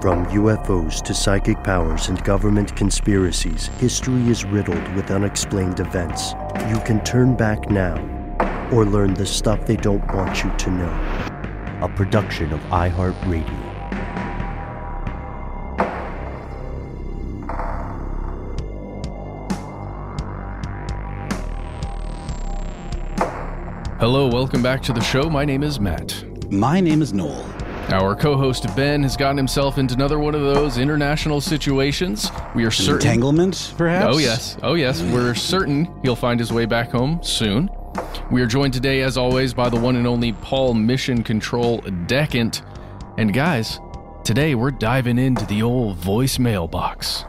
From UFOs to psychic powers and government conspiracies, history is riddled with unexplained events. You can turn back now or learn the stuff they don't want you to know. A production of iHeartRadio. Hello, welcome back to the show. My name is Matt. My name is Noel. Our co-host Ben has gotten himself into another one of those international situations. We are certain... Entanglement, perhaps? Oh, yes. We're certain he'll find his way back home soon. We are joined today, as always, by the one and only Paul Mission Control Decant. And guys, today we're diving into the old voicemail box.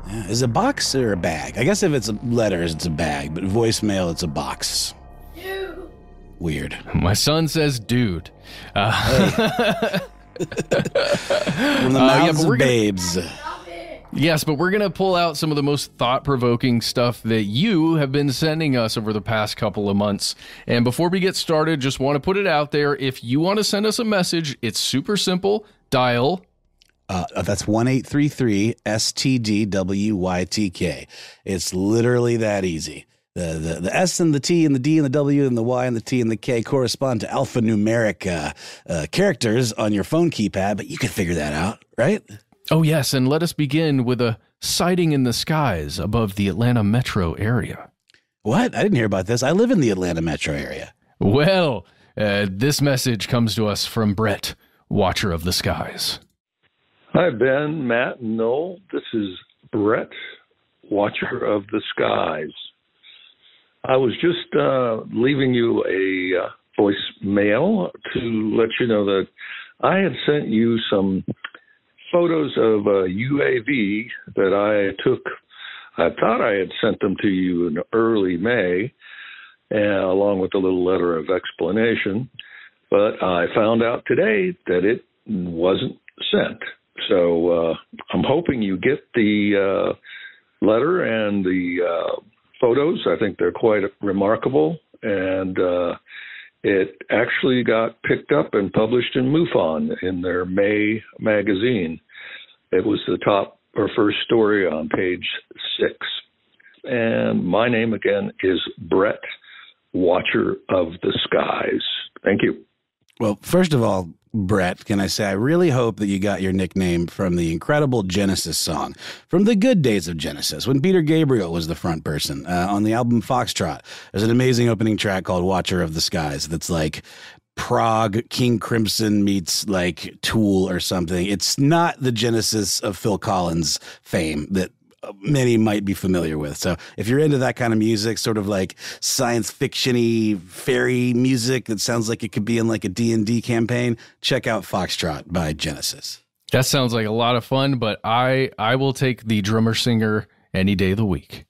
Yeah, is it a box or a bag? I guess if it's letters, it's a bag, but voicemail, it's a box. Weird. My son says, dude. From the mouths of babes. Yes, but we're going to pull out some of the most thought-provoking stuff that you have been sending us over the past couple of months. And before we get started, just want to put it out there. If you want to send us a message, it's super simple. Dial. That's 1-833-STDWYTK. It's literally that easy. The S and the T and the D and the W and the Y and the T and the K correspond to alphanumeric characters on your phone keypad, but you can figure that out, right? Oh, yes, and let us begin with a sighting in the skies above the Atlanta metro area. What? I didn't hear about this. I live in the Atlanta metro area. Well, this message comes to us from Brett, Watcher of the Skies. Hi, Ben, Matt, and Noel. This is Brett, Watcher of the Skies. I was just leaving you a voicemail to let you know that I had sent you some photos of a UAV that I took. I thought I had sent them to you in early May, along with a little letter of explanation. But I found out today that it wasn't sent. So I'm hoping you get the letter and the photos. I think they're quite remarkable, and it actually got picked up and published in MUFON in their May magazine. It was the top or first story on page 6. And my name again is Brett, Watcher of the Skies. Thank you. Well, first of all, Brett, can I say I really hope that you got your nickname from the incredible Genesis song, from the good days of Genesis, when Peter Gabriel was the front person on the album Foxtrot. There's an amazing opening track called Watcher of the Skies that's like Prague King Crimson meets like Tool or something. It's not the Genesis of Phil Collins fame that many might be familiar with. So if you're into that kind of music, sort of like science fiction-y fairy music that sounds like it could be in like a D&D campaign, check out Foxtrot by Genesis. That sounds like a lot of fun, but I will take the drummer singer any day of the week.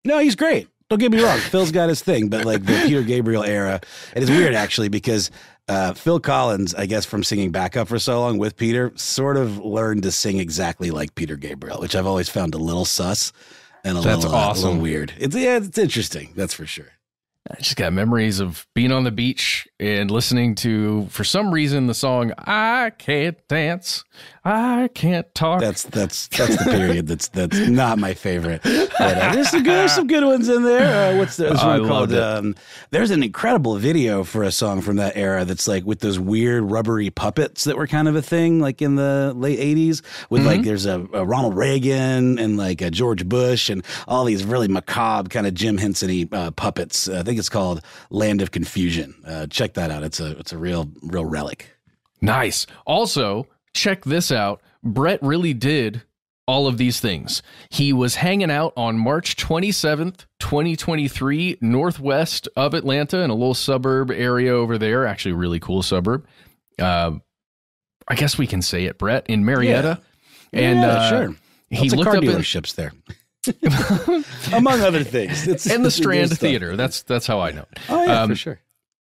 No, he's great. Don't get me wrong. Phil's got his thing, but like the Peter Gabriel era, it is weird actually because Phil Collins, I guess from singing backup for so long with Peter, sort of learned to sing exactly like Peter Gabriel, which I've always found a little sus and a little weird. It's interesting. That's for sure. I just got memories of being on the beach and listening to, for some reason, the song "I Can't Dance, I Can't Talk." That's the period. That's not my favorite. But, there's some good ones in there. What's the one called? There's an incredible video for a song from that era that's like with those weird rubbery puppets that were kind of a thing, like in the late '80s. With like there's a Ronald Reagan and like a George Bush and all these really macabre kind of Jim Henson-y puppets. I think it's called Land of Confusion. Check that out. It's a real relic. Nice. Also, check this out. Brett really did all of these things. He was hanging out on March 27th, 2023, northwest of Atlanta in a little suburb area over there. Actually, a really cool suburb. I guess we can say it, Brett, in Marietta. Yeah. And sure. He looked car up dealerships there. Among other things. And the Strand Theater. That's how I know. Oh, yeah, for sure.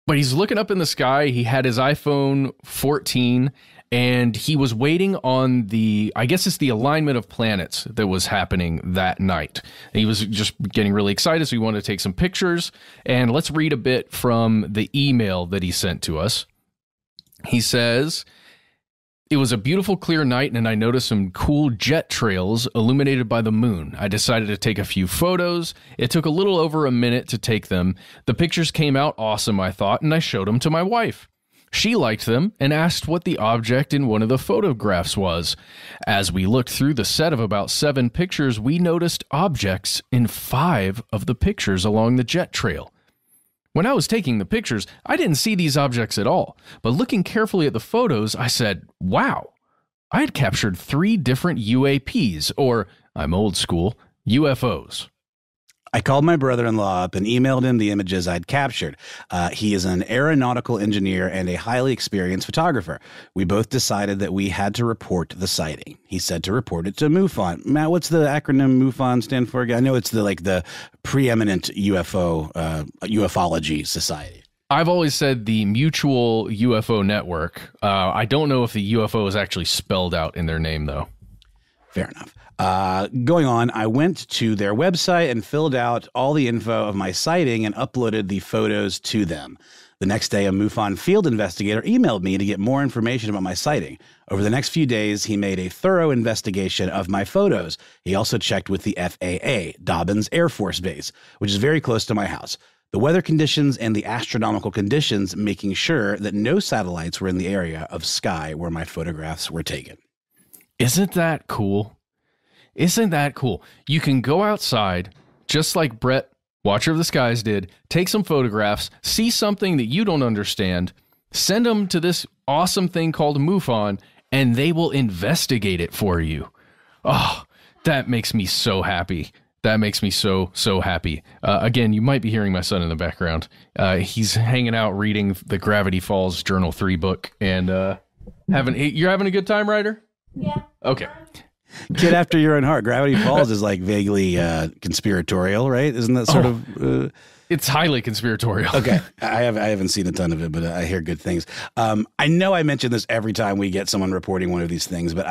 But he's looking up in the sky. He had his iPhone 14, and he was waiting on I guess it's the alignment of planets that was happening that night. He was just getting really excited, so he wanted to take some pictures. And let's read a bit from the email that he sent to us. He says, It was a beautiful, clear night, and I noticed some cool jet trails illuminated by the moon. I decided to take a few photos. It took a little over a minute to take them. The pictures came out awesome, I thought, and I showed them to my wife. She liked them and asked what the object in one of the photographs was. As we looked through the set of about 7 pictures, we noticed objects in 5 of the pictures along the jet trail. When I was taking the pictures, I didn't see these objects at all, but looking carefully at the photos, I said, wow, I had captured 3 different UAPs, or, I'm old school, UFOs. I called my brother-in-law up and emailed him the images I'd captured. He is an aeronautical engineer and a highly experienced photographer. We both decided that we had to report the sighting. He said to report it to MUFON. Matt, what's the acronym MUFON stand for? I know it's the preeminent ufology society. I've always said the Mutual UFO Network. I don't know if the UFO is actually spelled out in their name, though. Fair enough. Going on, I went to their website and filled out all the info of my sighting and uploaded the photos to them. The next day, a MUFON field investigator emailed me to get more information about my sighting. Over the next few days, he made a thorough investigation of my photos. He also checked with the FAA, Dobbins Air Force Base, which is very close to my house. The weather conditions and the astronomical conditions, making sure that no satellites were in the area of sky where my photographs were taken. Isn't that cool? Isn't that cool? You can go outside, just like Brett, Watcher of the Skies, did, take some photographs, see something that you don't understand, send them to this awesome thing called MUFON, and they will investigate it for you. Oh, that makes me so happy. That makes me so happy. Again, you might be hearing my son in the background. He's hanging out reading the Gravity Falls Journal 3 book, and you're having a good time, Ryder? Yeah. Okay. Kid after your own heart. Gravity Falls is like vaguely conspiratorial, right? Isn't that sort of? It's highly conspiratorial. Okay, I haven't seen a ton of it, but I hear good things. I know I mention this every time we get someone reporting one of these things, but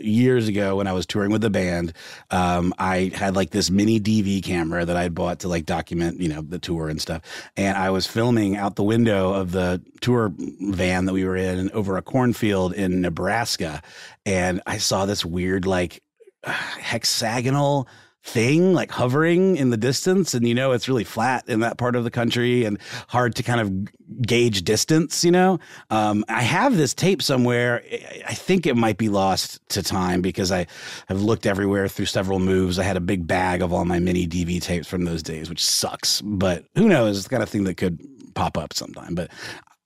years ago when I was touring with the band, I had like this mini DV camera that I bought to like document, the tour and stuff. And I was filming out the window of the tour van that we were in over a cornfield in Nebraska, and I saw this weird like hexagonal thing like hovering in the distance, and it's really flat in that part of the country and hard to kind of gauge distance. I have this tape somewhere. I think it might be lost to time because I have looked everywhere through several moves. I had a big bag of all my mini DV tapes from those days, which sucks, but who knows? It's the kind of thing that could pop up sometime. But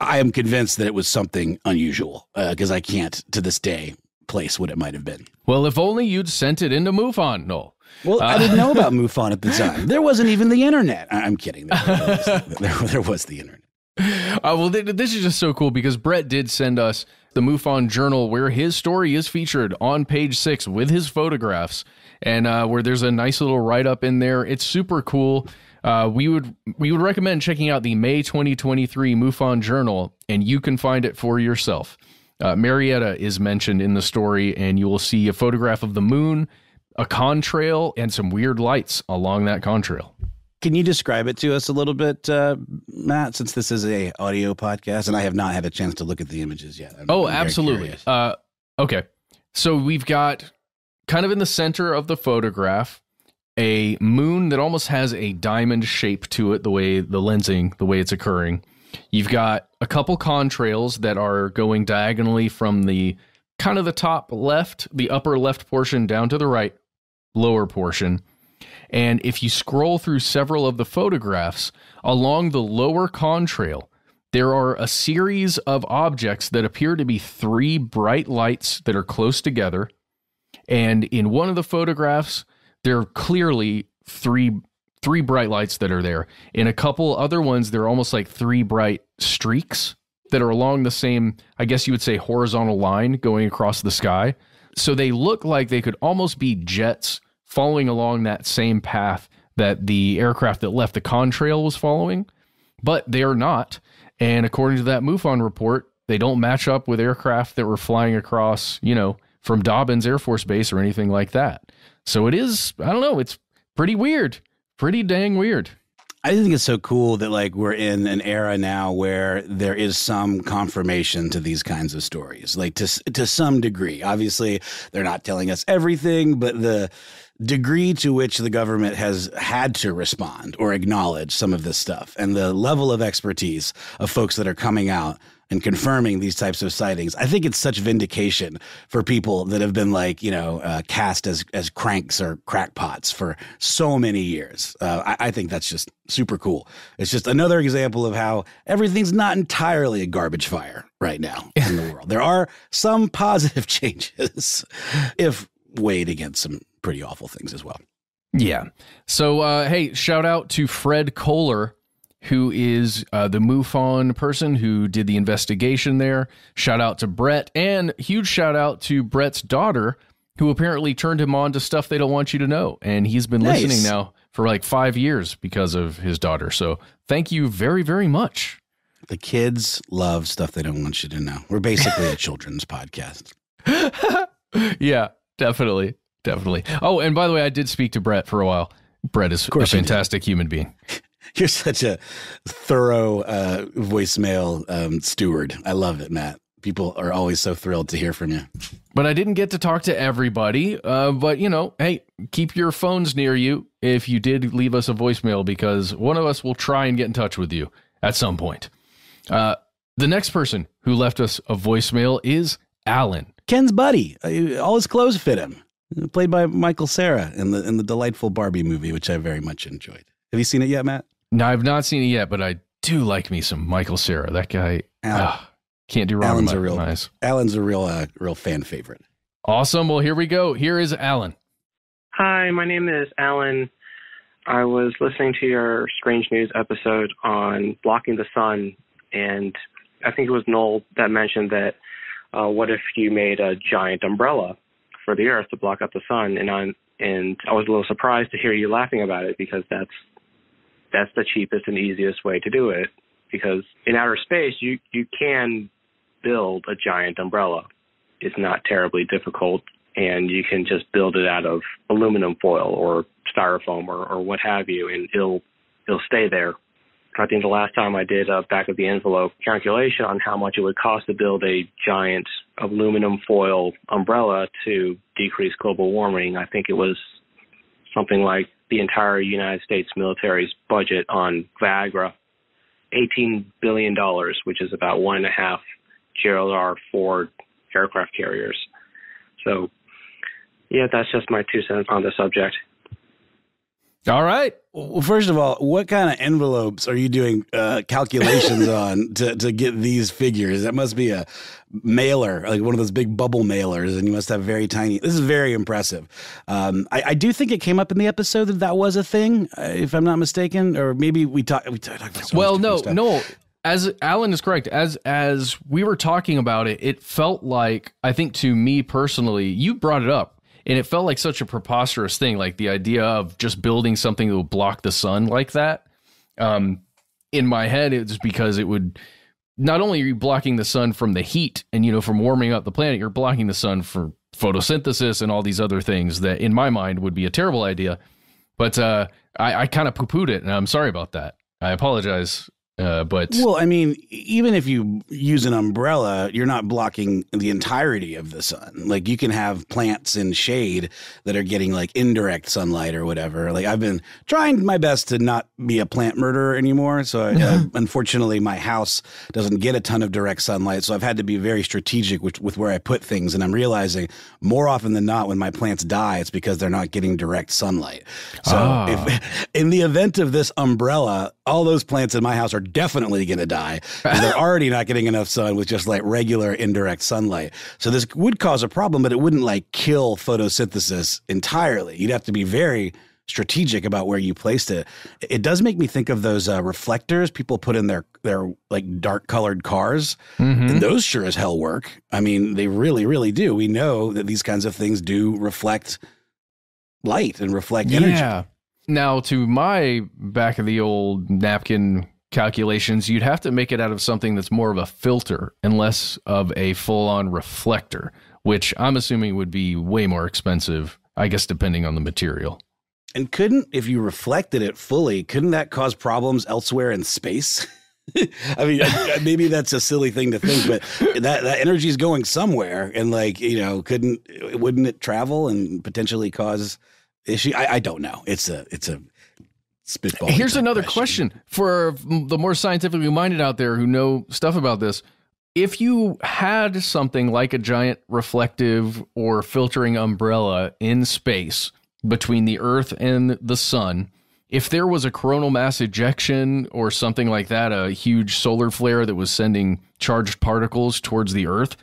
I am convinced that it was something unusual because I can't to this day place what it might have been. Well, if only you'd sent it into MUFON, Noel. Well, I didn't know about MUFON at the time. There wasn't even the internet. I'm kidding. There was the internet. Well, this is just so cool because Brett did send us the MUFON journal where his story is featured on page 6 with his photographs, and where there's a nice little write-up in there. It's super cool. We would recommend checking out the May 2023 MUFON journal, and you can find it for yourself. Marietta is mentioned in the story, and you will see a photograph of the moon, a contrail, and some weird lights along that contrail. Can you describe it to us a little bit, Matt, since this is a audio podcast and I have not had a chance to look at the images yet? I'm absolutely. Okay. So we've got kind of in the center of the photograph, a moon that almost has a diamond shape to it, the way it's occurring. You've got a couple contrails that are going diagonally from the kind of the top left, the upper left portion down to the right, lower portion. And if you scroll through several of the photographs, along the lower contrail, there are a series of objects that appear to be 3 bright lights that are close together. And in one of the photographs, there are clearly three bright lights that are there. In a couple other ones, they're almost like 3 bright streaks that are along the same, I guess you would say, horizontal line going across the sky. So they look like they could almost be jets following along that same path that the aircraft that left the contrail was following, but they are not. And according to that MUFON report, they don't match up with aircraft that were flying across, from Dobbins Air Force Base or anything like that. So it is, I don't know, it's pretty weird. Pretty dang weird. I think it's so cool that like we're in an era now where there is some confirmation to these kinds of stories, like to some degree. Obviously, they're not telling us everything, but the degree to which the government has had to respond or acknowledge some of this stuff and the level of expertise of folks that are coming out and confirming these types of sightings. I think it's such vindication for people that have been like, cast as cranks or crackpots for so many years. I think that's just super cool. It's just another example of how everything's not entirely a garbage fire right now in the world. There are some positive changes if weighed against some pretty awful things as well. Yeah. So, hey, shout out to Fred Kohler, who is the MUFON person who did the investigation there. Shout out to Brett, and huge shout out to Brett's daughter, who apparently turned him on to stuff they don't want you to know. And he's been listening now for like 5 years because of his daughter. So thank you very, very much. The kids love stuff they don't want you to know. We're basically a children's podcast. Yeah, definitely. Definitely. Oh, and by the way, I did speak to Brett for a while. Brett is a fantastic human being. You're such a thorough voicemail steward. I love it, Matt. People are always so thrilled to hear from you. But I didn't get to talk to everybody. But, hey, keep your phones near you if you did leave us a voicemail, because one of us will try and get in touch with you at some point. The next person who left us a voicemail is Alan. Ken's buddy. All his clothes fit him. Played by Michael Cera in the delightful Barbie movie, which I very much enjoyed. Have you seen it yet, Matt? No, I've not seen it yet, but I do like me some Michael Cera. That guy can't do wrong. Alan's a real fan favorite. Awesome. Well, here we go. Here is Alan. Hi, my name is Alan. I was listening to your Strange News episode on blocking the sun, and I think it was Noel that mentioned that what if you made a giant umbrella for the Earth to block out the sun? And I was a little surprised to hear you laughing about it, because that's the cheapest and easiest way to do it. Because in outer space, you can build a giant umbrella. It's not terribly difficult, and you can just build it out of aluminum foil or styrofoam or what have you, and it'll stay there. I think the last time I did a back of the envelope calculation on how much it would cost to build a giant aluminum foil umbrella to decrease global warming, I think it was something like the entire United States military's budget on Viagra, $18 billion, which is about 1.5 Gerald R. Ford aircraft carriers. So, yeah, that's just my 2 cents on the subject. All right. Well, first of all, what kind of envelopes are you doing calculations on to get these figures? That must be a mailer, like one of those big bubble mailers, and you must have very tiny. This is very impressive. I do think it came up in the episode that was a thing, if I'm not mistaken, or maybe we talked about. Well, no. As Alan is correct, as we were talking about it, it felt like, I think to me personally, you brought it up. And it felt like such a preposterous thing, like the idea of just building something that would block the sun like that. In my head, it's because it would, not only are you blocking the sun from the heat and, from warming up the planet, you're blocking the sun for photosynthesis and all these other things that in my mind would be a terrible idea. But I kind of poo-pooed it, and I'm sorry about that. I apologize. Well, I mean, even if you use an umbrella, you're not blocking the entirety of the sun. Like, you can have plants in shade that are getting like indirect sunlight or whatever. Like, I've been trying my best to not be a plant murderer anymore. So unfortunately, my house doesn't get a ton of direct sunlight. So I've had to be very strategic with where I put things. And I'm realizing more often than not, when my plants die, it's because they're not getting direct sunlight. So if, in the event of this umbrella, all those plants in my house are definitely going to die. They're already not getting enough sun with just like regular indirect sunlight. So this would cause a problem, but it wouldn't like kill photosynthesis entirely. You'd have to be very strategic about where you placed it. It does make me think of those reflectors people put in their like dark colored cars. Mm-hmm. And those sure as hell work. I mean, they really, really do. We know that these kinds of things do reflect light and reflect energy. Yeah. Now, to my back of the old napkin calculations, you'd have to make it out of something that's more of a filter and less of a full-on reflector, which I'm assuming would be way more expensive, I guess, depending on the material. And if you reflected it fully, couldn't that cause problems elsewhere in space? I mean, maybe that's a silly thing to think, but that energy is going somewhere, and like, wouldn't it travel and potentially cause issue? I don't know. It's a spitball. Here's another question for the more scientifically minded out there who know stuff about this. If you had something like a giant reflective or filtering umbrella in space between the Earth and the sun, if there was a coronal mass ejection or something like that, a huge solar flare that was sending charged particles towards the Earth,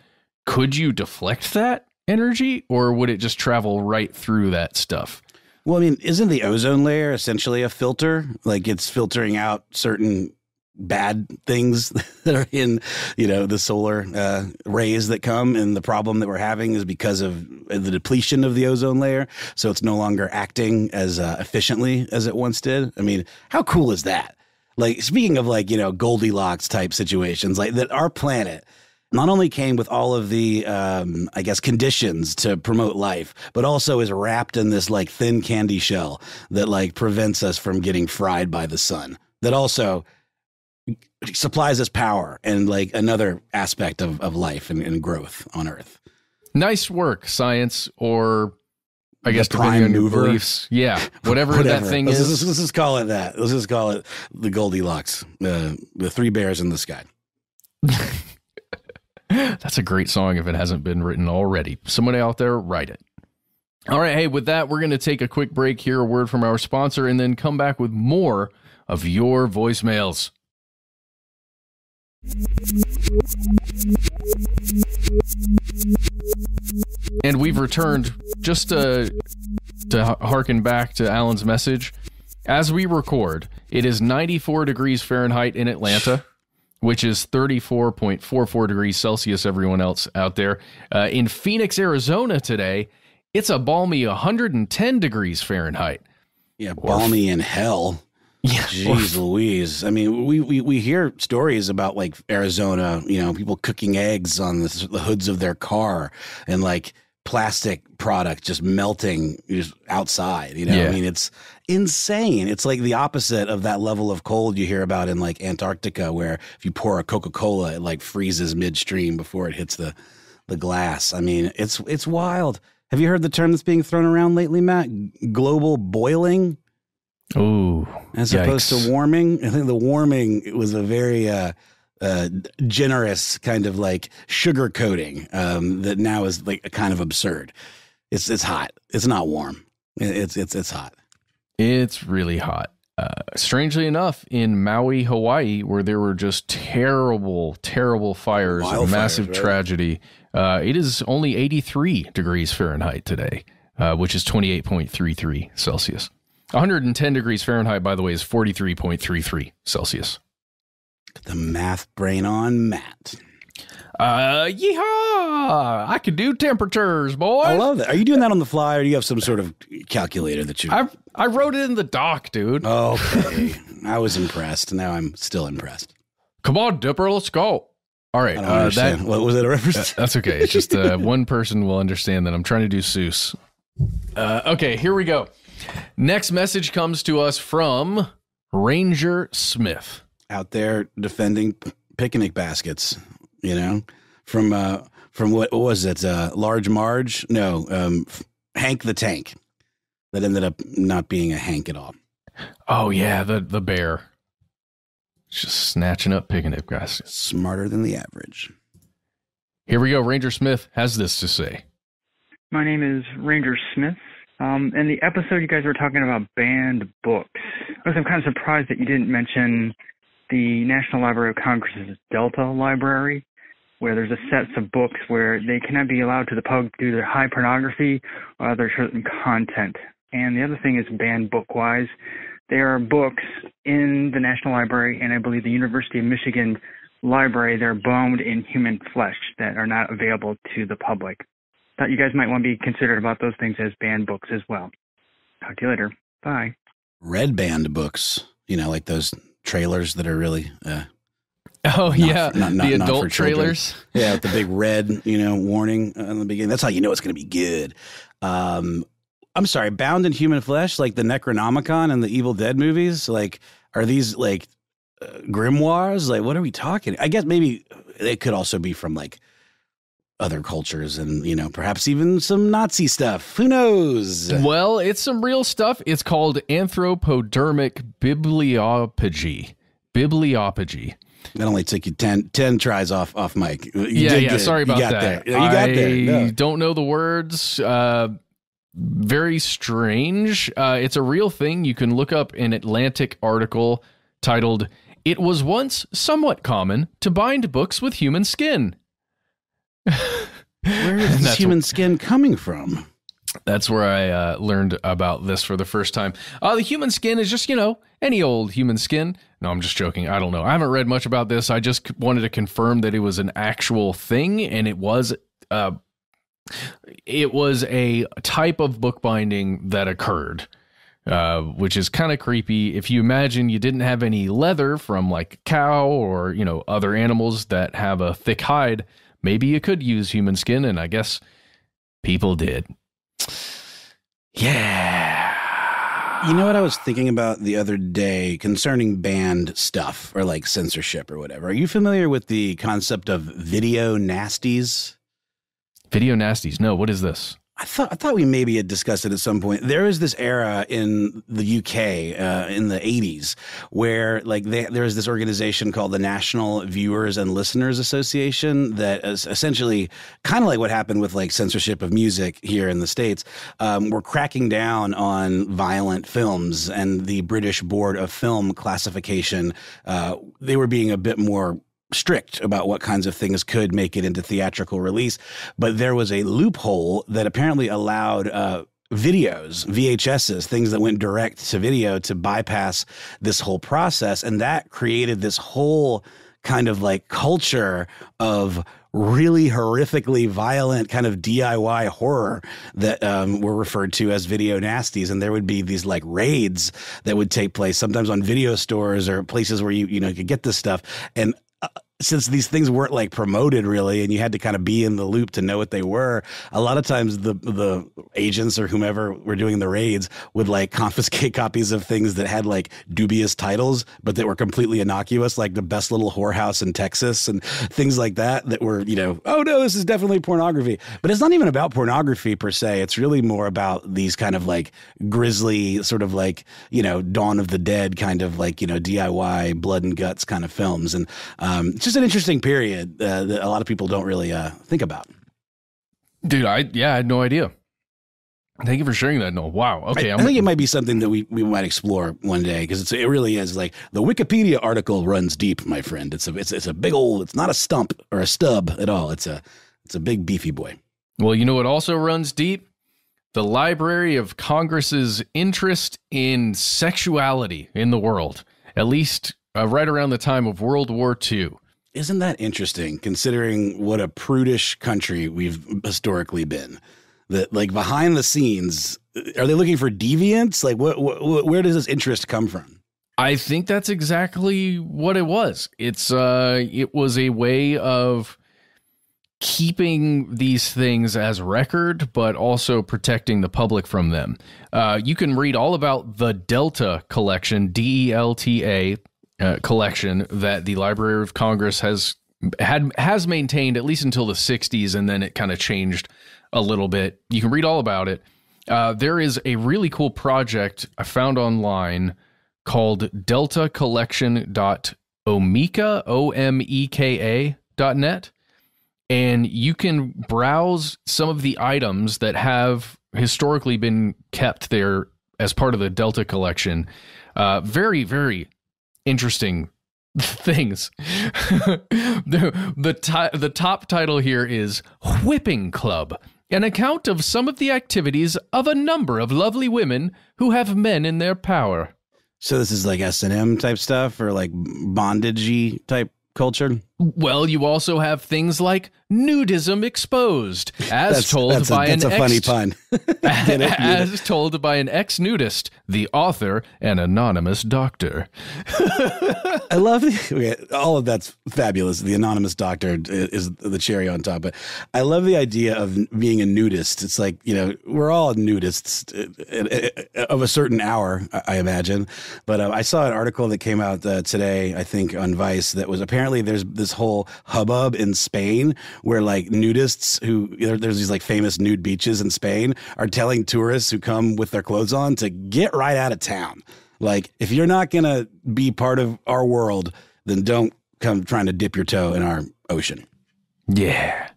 could you deflect that energy, or would it just travel right through that stuff? Well, I mean, isn't the ozone layer essentially a filter? Like, it's filtering out certain bad things that are in, the solar rays that come. And the problem that we're having is because of the depletion of the ozone layer. So it's no longer acting as efficiently as it once did. I mean, how cool is that? Like, speaking of like, Goldilocks type situations, like that our planet not only came with all of the, conditions to promote life, but also is wrapped in this like thin candy shell that like prevents us from getting fried by the sun. That also supplies us power and like another aspect of life and growth on Earth. Nice work, science, or I guess prime depending on your mover. Beliefs. Yeah, whatever that thing is. Let's just call it that. Let's just call it the Goldilocks, the three bears in the sky. That's a great song if it hasn't been written already. Somebody out there, write it. All right, hey, with that, we're going to take a quick break here, a word from our sponsor, and then come back with more of your voicemails. And we've returned just to harken back to Alan's message. As we record, it is 94 degrees Fahrenheit in Atlanta, which is 34.44 degrees Celsius, everyone else out there. In Phoenix, Arizona today, it's a balmy 110 degrees Fahrenheit. Yeah, balmy in hell. Yeah. Jeez Louise. I mean, we hear stories about like Arizona, people cooking eggs on the hoods of their car and like plastic product just melting just outside, Yeah. I mean, it's insane. It's like the opposite of that level of cold you hear about in like Antarctica, where if you pour a Coca-Cola, it like freezes midstream before it hits the glass. I mean, it's wild. Have you heard the term that's being thrown around lately, Matt? Global boiling? Oh, as opposed to warming. I think the warming was a very generous kind of like sugar coating that now is like kind of absurd. It's hot. It's not warm. It's hot. It's really hot. Strangely enough, in Maui, Hawaii, where there were just terrible fires, and massive tragedy, it is only 83 degrees Fahrenheit today, which is 28.33 Celsius. 110 degrees Fahrenheit, by the way, is 43.33 Celsius. The math brain on Matt. Yeehaw! I can do temperatures, boys. I love that. Are you doing that on the fly, or do you have some sort of calculator that you... I wrote it in the doc, dude. Okay. I was impressed. Now I'm still impressed. Come on, Dipper, let's go. All right. I don't understand. What was that a reference? That's okay. It's just one person will understand that I'm trying to do Seuss. Okay, here we go. Next message comes to us from Ranger Smith. Out there defending picnic baskets, from what was it? Large Marge? No, Hank the Tank. That ended up not being a Hank at all. Oh, yeah, the bear. Just snatching up picnic baskets. Smarter than the average. Here we go. Ranger Smith has this to say. My name is Ranger Smith. In the episode, you guys were talking about banned books. I'm kind of surprised that you didn't mention the National Library of Congress's Delta Library, where there's a set of books where they cannot be allowed to the public due to high pornography or other certain content. And the other thing is banned book-wise. There are books in the National Library and I believe the University of Michigan Library. They're bound in human flesh that are not available to the public. Thought you guys might want to be considerate about those things as banned books as well. Talk to you later. Bye. Red banned books, like those trailers that are really the adult trailers. Yeah, with the big red, warning in the beginning. That's how you know it's going to be good. I'm sorry, bound in human flesh, like the Necronomicon and the Evil Dead movies? Like, are these like grimoires? Like, what are we talking? I guess maybe it could also be from like other cultures and, you know, perhaps even some Nazi stuff. Who knows? Well, it's some real stuff. It's called anthropodermic bibliophagy. That only took you 10 tries off mic. Yeah. Sorry about that. You got there. I don't know the words. Very strange. It's a real thing. You can look up an Atlantic article titled, "It was once somewhat common to bind books with human skin." Where is this human skin coming from? That's where I learned about this for the first time. The human skin is just, you know, any old human skin. No, I'm just joking. I don't know. I haven't read much about this. I just wanted to confirm that it was an actual thing, and it was a type of bookbinding that occurred, which is kind of creepy. If you imagine you didn't have any leather from like a cow or, you know, other animals that have a thick hide, maybe you could use human skin, and I guess people did. Yeah. You know what I was thinking about the other day concerning banned stuff or like censorship or whatever? Are you familiar with the concept of video nasties? Video nasties? No, what is this? I thought we maybe had discussed it at some point. There is this era in the UK in the 80s where like there was this organization called the National Viewers and Listeners Association that is essentially kind of like what happened with like censorship of music here in the States. We're cracking down on violent films, and the British Board of Film Classification, they were being a bit more strict about what kinds of things could make it into theatrical release. But there was a loophole that apparently allowed videos, VHSs, things that went direct to video, to bypass this whole process. And that created this whole kind of like culture of really horrifically violent kind of DIY horror that were referred to as video nasties. And there would be these like raids that would take place sometimes on video stores or places where you could get this stuff. And since these things weren't like promoted really, and you had to kind of be in the loop to know what they were, a lot of times the agents or whomever were doing the raids would like confiscate copies of things that had like dubious titles, but that were completely innocuous, like The Best Little Whorehouse in Texas and things like that were, you know, oh no, this is definitely pornography. But it's not even about pornography per se. It's really more about these kind of like grisly sort of like, you know, Dawn of the Dead kind of like, you know, DIY blood and guts kind of films. And just an interesting period that a lot of people don't really think about. Dude, I had no idea. Thank you for sharing that. No, wow. Okay, I think it might be something that we might explore one day, because it really is like the Wikipedia article runs deep, my friend. It's a big old. It's not a stump or a stub at all. It's a big beefy boy. Well, you know what also runs deep? The Library of Congress's interest in sexuality in the world, at least right around the time of World War II. Isn't that interesting, considering what a prudish country we've historically been? That, like, behind the scenes, are they looking for deviants? Like, where does this interest come from? I think that's exactly what it was. It was a way of keeping these things as record, but also protecting the public from them. You can read all about the Delta collection, DELTA, collection that the Library of Congress has maintained at least until the 60s, and then it kind of changed a little bit. You can read all about it. There is a really cool project I found online called deltacollection.omeka.net, and you can browse some of the items that have historically been kept there as part of the Delta collection. Very, very interesting things. The top title here is Whipping Club, an account of some of the activities of a number of lovely women who have men in their power. So this is like S&M type stuff, or like bondage-y type culture? Well, you also have things like nudism exposed, as told by an ex-nudist, the author, an anonymous doctor. I love all of that's fabulous. The anonymous doctor is the cherry on top, but I love the idea of being a nudist. It's like, we're all nudists of a certain hour, I imagine. But I saw an article that came out today, I think, on Vice, that was apparently there's this whole hubbub in Spain where like nudists there's these like famous nude beaches in Spain are telling tourists who come with their clothes on to get right out of town. Like, if you're not going to be part of our world, then don't come trying to dip your toe in our ocean. Yeah.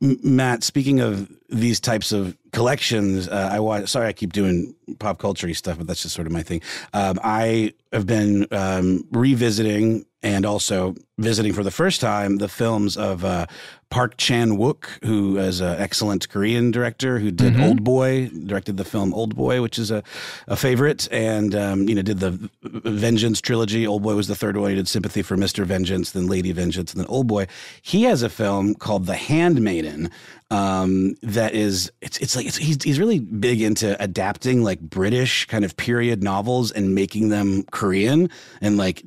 Matt, speaking of these types of collections, sorry, I keep doing pop culture-y stuff, but that's just sort of my thing. I have been revisiting and also visiting for the first time the films of Park Chan-wook, who is an excellent Korean director who did Old Boy, directed the film Old Boy, which is a favorite, and did the Vengeance trilogy. Old Boy was the third one. He did Sympathy for Mr. Vengeance, then Lady Vengeance, and then Old Boy. He has a film called The Handmaiden. That is, he's really big into adapting like British kind of period novels and making them Korean and like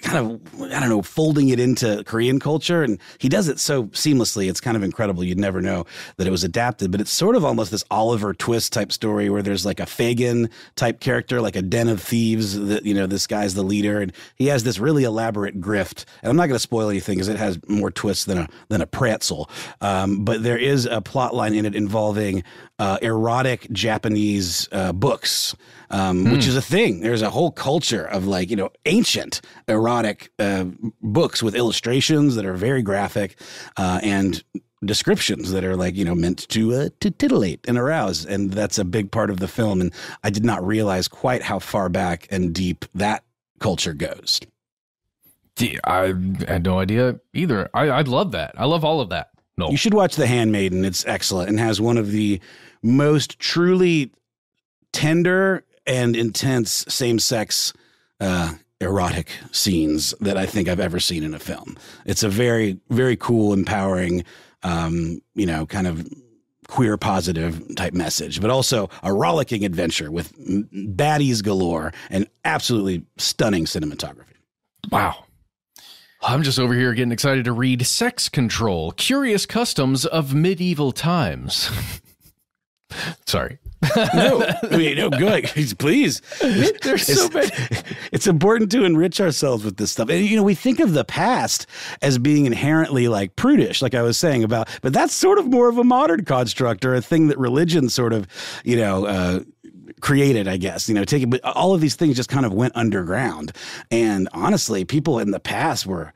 kind of, I don't know, folding it into Korean culture. And he does it so seamlessly. It's kind of incredible. You'd never know that it was adapted, but it's sort of almost this Oliver Twist type story where there's like a Fagin type character, like a den of thieves that, this guy's the leader. And he has this really elaborate grift. And I'm not going to spoil anything because it has more twists than a pretzel. But there is a plot line in it involving erotic Japanese books, which is a thing. There's a whole culture of like, ancient erotic books with illustrations that are very graphic and descriptions that are like, meant to titillate and arouse. And that's a big part of the film. And I did not realize quite how far back and deep that culture goes. I had no idea either. I'd love that. I love all of that. No. You should watch The Handmaiden. It's excellent and has one of the most truly tender and intense same-sex erotic scenes that I think I've ever seen in a film. It's a very, very cool, empowering, kind of queer positive type message, but also a rollicking adventure with baddies galore and absolutely stunning cinematography. Wow. I'm just over here getting excited to read Sex Control, Curious Customs of Medieval Times. Sorry. No, good. Please. There's so many. It's important to enrich ourselves with this stuff. And, we think of the past as being inherently like prudish, like I was saying about, but that's sort of more of a modern construct or a thing that religion sort of, created, I guess, but all of these things just kind of went underground. And honestly, people in the past were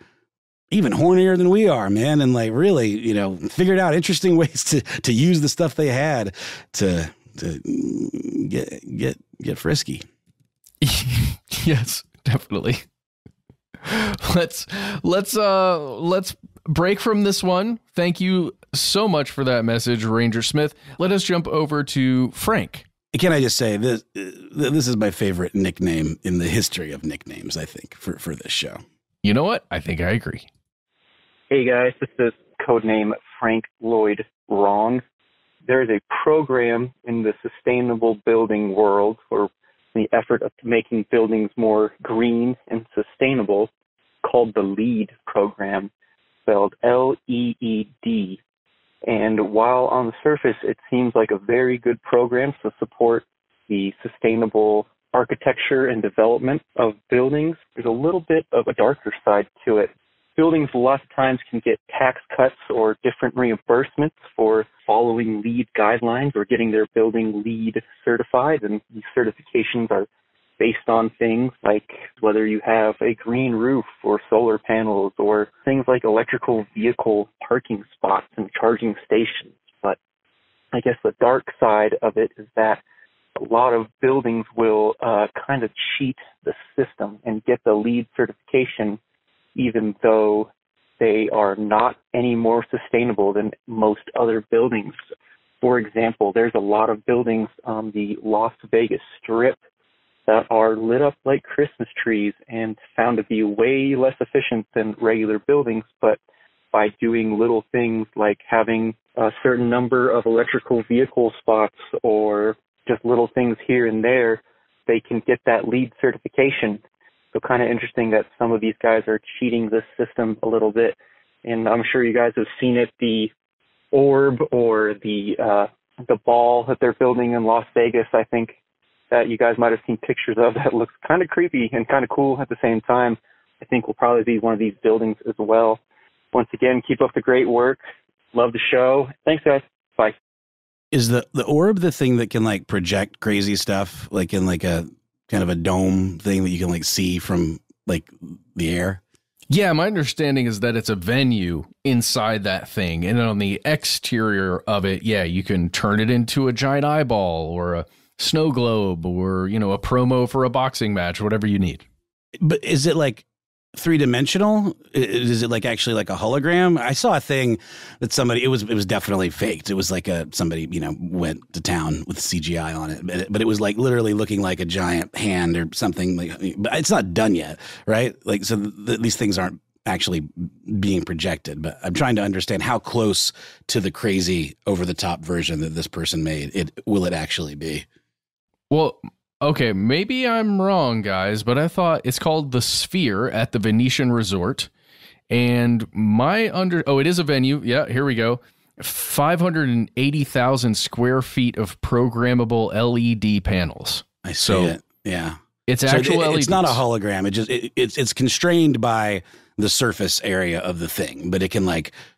even hornier than we are, man. And like really, figured out interesting ways to use the stuff they had to get frisky. Yes, definitely. Let's break from this one. Thank you so much for that message, Ranger Smith. Let us jump over to Frank. Can I just say this is my favorite nickname in the history of nicknames, I think, for this show. You know what? I think I agree. Hey guys, this is codename Frank Lloyd Wrong. There is a program in the sustainable building world for the effort of making buildings more green and sustainable called the LEED program, spelled LEED. And while on the surface it seems like a very good program to support the sustainable architecture and development of buildings, there's a little bit of a darker side to it. Buildings a lot of times can get tax cuts or different reimbursements for following LEED guidelines or getting their building LEED certified. And these certifications are based on things like whether you have a green roof or solar panels or things like electrical vehicle parking spots and charging stations. But I guess the dark side of it is that a lot of buildings will kind of cheat the system and get the LEED certification even though they are not any more sustainable than most other buildings. For example, there's a lot of buildings on the Las Vegas Strip that are lit up like Christmas trees and found to be way less efficient than regular buildings, but by doing little things like having a certain number of electrical vehicle spots or just little things here and there, they can get that LEED certification. So kind of interesting that some of these guys are cheating this system a little bit. And I'm sure you guys have seen it, the orb or the ball that they're building in Las Vegas, I think, that you guys might have seen pictures of, that looks kind of creepy and kind of cool at the same time. I think will probably be one of these buildings as well. Once again, keep up the great work. Love the show. Thanks, guys. Bye. Is the orb the thing that can like project crazy stuff, like in like a kind of a dome thing that you can like see from like the air? Yeah, my understanding is that it's a venue inside that thing. And on the exterior of it, yeah, you can turn it into a giant eyeball or a snow globe or, you know, a promo for a boxing match, whatever you need. But is it like three-dimensional? Is it like actually like a hologram? I saw a thing that somebody, it was definitely faked. It was like somebody, you know, went to town with CGI on it, but it was like literally looking like a giant hand or something. Like, but it's not done yet, right? Like, so these things aren't actually being projected, but I'm trying to understand how close to the crazy over-the-top version that this person made will it actually be? Well, okay, maybe I'm wrong, guys, but I thought it's called the Sphere at the Venetian Resort. And it is a venue. Yeah, here we go. 580,000 square feet of programmable LED panels. I see it. Yeah. It's actual LEDs. It's not a hologram. It's constrained by the surface area of the thing, but it can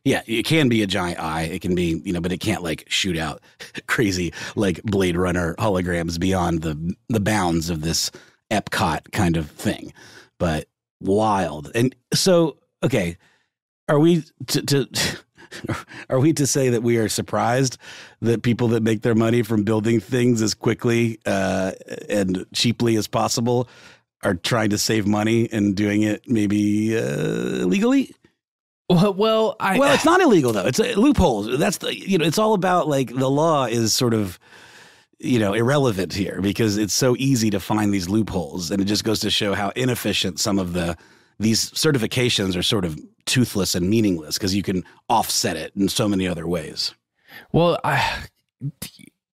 it can be a giant eye. It can be, but it can't like shoot out crazy like Blade Runner holograms beyond the bounds of this Epcot kind of thing. But wild. And so, okay, are we to say that we are surprised that people that make their money from building things as quickly and cheaply as possible are trying to save money and doing it maybe illegally? Well, it's not illegal though. It's loopholes. That's it's all about like the law is sort of, irrelevant here because it's so easy to find these loopholes, and it just goes to show how inefficient some of these certifications are sort of toothless and meaningless because you can offset it in so many other ways. Well,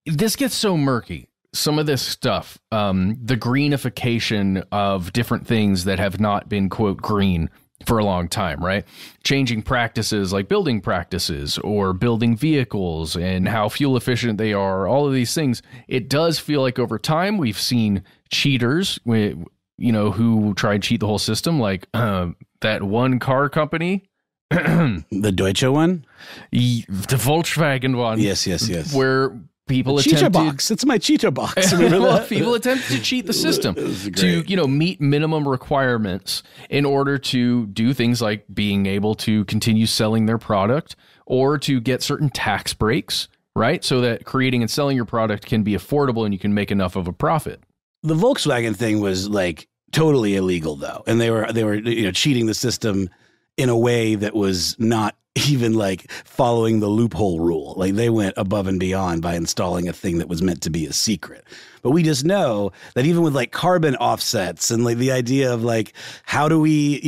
this gets so murky. Some of this stuff, the greenification of different things that have not been, quote, green for a long time, right? Changing practices like building practices or building vehicles and how fuel efficient they are, all of these things. It does feel like over time we've seen cheaters, who try and cheat the whole system, like that one car company. The Deutsche one? The Volkswagen one. Yes. Where people Cheetah box. It's my Cheetah box. Remember that? People attempted to cheat the system to, meet minimum requirements in order to do things like being able to continue selling their product or to get certain tax breaks, right? So that creating and selling your product can be affordable and you can make enough of a profit. The Volkswagen thing was like totally illegal though. And they were cheating the system in a way that was not even like following the loophole rule. Like they went above and beyond by installing a thing that was meant to be a secret. But we just know that even with like carbon offsets and like the idea of like, how do we,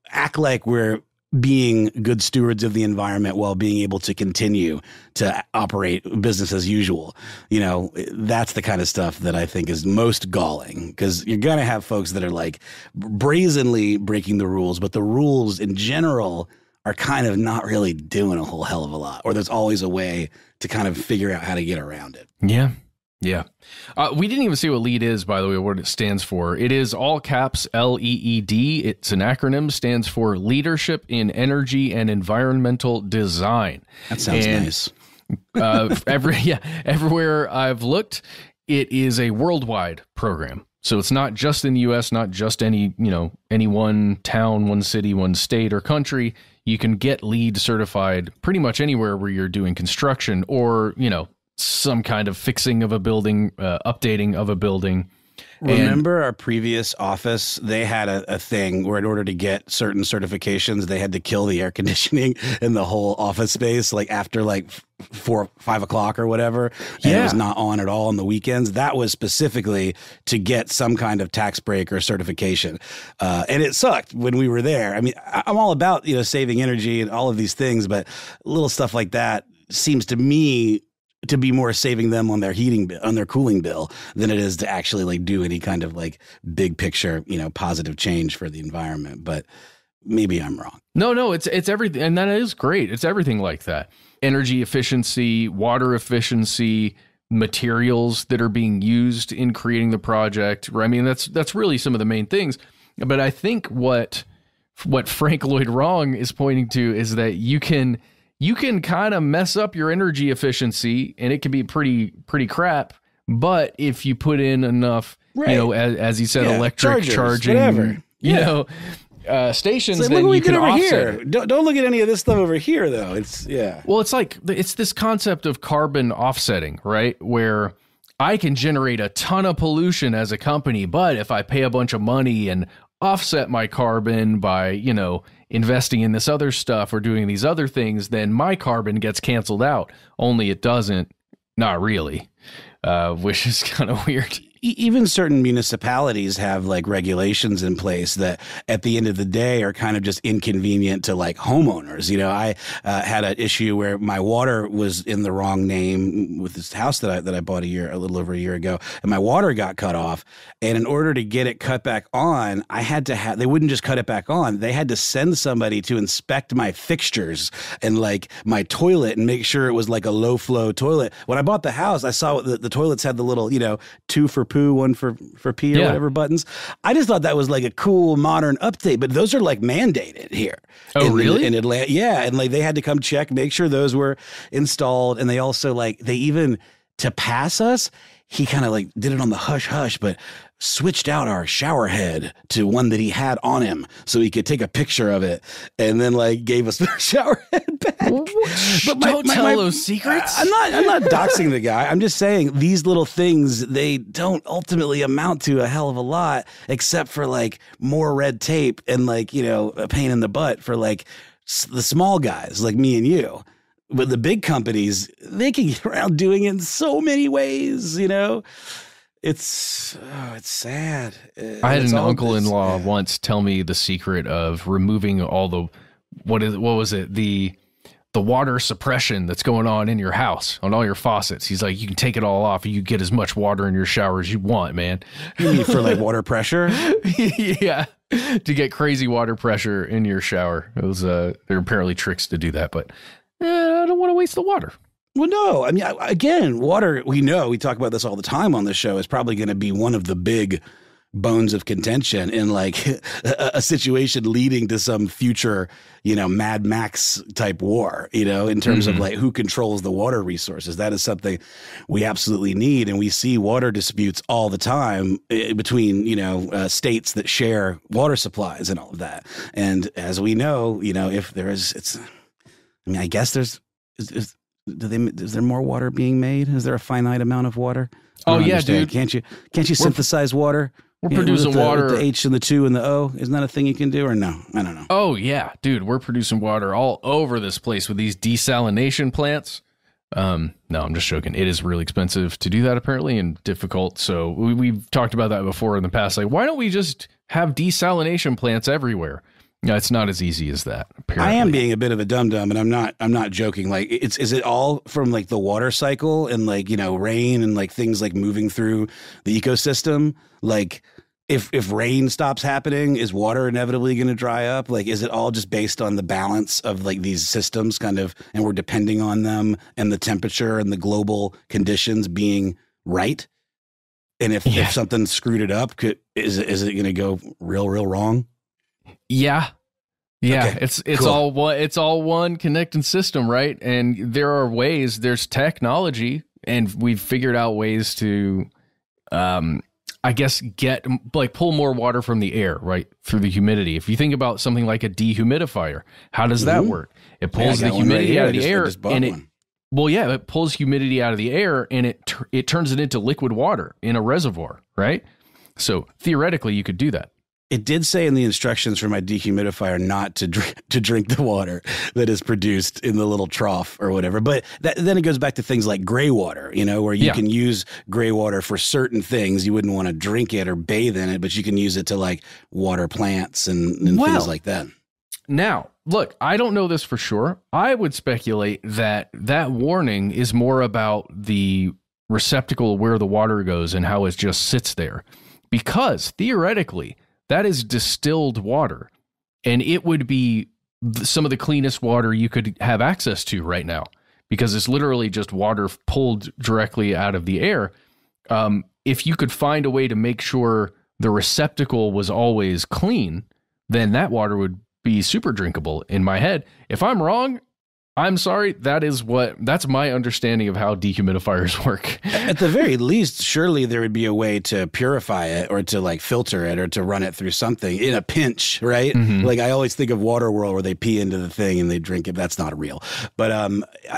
act like we're being good stewards of the environment while being able to continue to operate business as usual. That's the kind of stuff that I think is most galling, because you're going to have folks that are like brazenly breaking the rules, but the rules in general are kind of not really doing a whole hell of a lot, or there's always a way to kind of figure out how to get around it. Yeah. We didn't even see what LEED is, by the way, what it stands for. It is all caps LEED. It's an acronym, stands for Leadership in Energy and Environmental Design. That sounds nice. Everywhere I've looked, it is a worldwide program. So it's not just in the U.S., not just any one town, one city, one state or country. You can get LEED certified pretty much anywhere where you're doing construction or, some kind of fixing of a building, updating of a building. Remember our previous office, they had a thing where in order to get certain certifications, they had to kill the air conditioning in the whole office space, like after like 4 or 5 o'clock or whatever. And it was not on at all on the weekends. That was specifically to get some kind of tax break or certification. And it sucked when we were there. I mean, I'm all about, saving energy and all of these things, but little stuff like that seems to me to be more saving them on their heating bill, on their cooling bill, than it is to actually like do any kind of like big picture, positive change for the environment. But maybe I'm wrong. No, it's everything. And that is great. It's everything like that. Energy efficiency, water efficiency, materials that are being used in creating the project. I mean, that's really some of the main things. But I think what Frank Lloyd Wrong is pointing to is that you can kind of mess up your energy efficiency and it can be pretty crap. But if you put in enough, as he said, electric charging, whatever. Stations, like, then you can offset here. Don't look at any of this stuff over here, though. Well, it's this concept of carbon offsetting, right? Where I can generate a ton of pollution as a company, but if I pay a bunch of money and offset my carbon by, investing in this other stuff or doing these other things, then my carbon gets canceled out. Only it doesn't. Not really, which is kind of weird. Even certain municipalities have like regulations in place that at the end of the day are kind of just inconvenient to like homeowners. I had an issue where my water was in the wrong name with this house that I bought a little over a year ago, and my water got cut off. And in order to get it cut back on, they wouldn't just cut it back on. They had to send somebody to inspect my fixtures and like my toilet and make sure it was like a low flow toilet. When I bought the house, I saw the toilets had the little, 2 for poo, 1 for pee or whatever buttons. I just thought that was like a cool modern update, but those are like mandated here. Really? In Atlanta. Yeah. And like they had to come check, make sure those were installed. And they also to pass us, he kind of like did it on the hush hush, but switched out our shower head to one that he had on him so he could take a picture of it, and then like gave us the shower head back. But don't tell those secrets. I'm not doxing the guy. I'm just saying these little things, they don't ultimately amount to a hell of a lot, except for like more red tape and like, a pain in the butt for like the small guys like me and you. But the big companies, they can get around doing it in so many ways, It's sad. I had an uncle-in-law once tell me the secret of removing all the what was it? The water suppression that's going on in your house on all your faucets. He's like, you can take it all off and you get as much water in your shower as you want, man. You mean for like water pressure? Yeah. To get crazy water pressure in your shower. It was there are apparently tricks to do that, but I don't want to waste the water. Well, no. I mean, again, water, we talk about this all the time on the show, is probably going to be one of the big bones of contention in like a situation leading to some future, Mad Max type war, in terms of like who controls the water resources. That is something we absolutely need. And we see water disputes all the time between, states that share water supplies and all of that. And as we know, if there is, I guess is there more water being made? Is there a finite amount of water? Oh yeah, dude. Can't you synthesize water? We're producing water. With the H and the 2 and the O. Isn't that a thing you can do or no? I don't know. Oh yeah, dude. We're producing water all over this place with these desalination plants. No, I'm just joking. It is really expensive to do that apparently and difficult. So we've talked about that before in the past. Like, why don't we just have desalination plants everywhere? No, it's not as easy as that. Apparently. I am being a bit of a dum-dum, and I'm not joking. Like, is it all from like the water cycle and like, rain and like things like moving through the ecosystem? Like if rain stops happening, is water inevitably going to dry up? Like, is it all just based on the balance of like these systems kind of, and we're depending on them and the temperature and the global conditions being right? And if something screwed it up, is it going to go real wrong? Yeah. Okay, it's cool. It's all one connecting system, right? And there's technology, and we've figured out ways to, pull more water from the air, right? Through the humidity. If you think about something like a dehumidifier, how does that work? It pulls the humidity out of the air, it pulls humidity out of the air, and it turns it into liquid water in a reservoir, right? So theoretically, you could do that. It did say in the instructions for my dehumidifier not to drink the water that is produced in the little trough or whatever. But then it goes back to things like gray water, where you can use gray water for certain things. You wouldn't want to drink it or bathe in it, but you can use it to like water plants and things like that. Now, look, I don't know this for sure. I would speculate that warning is more about the receptacle where the water goes and how it just sits there. Because theoretically, that is distilled water, and it would be some of the cleanest water you could have access to right now, because it's literally just water pulled directly out of the air. If you could find a way to make sure the receptacle was always clean, then that water would be super drinkable in my head. If I'm wrong, I'm sorry. That's my understanding of how dehumidifiers work. At the very least, surely there would be a way to purify it or to like filter it or to run it through something in a pinch, right? Mm-hmm. Like I always think of Waterworld where they pee into the thing and they drink it. That's not real. But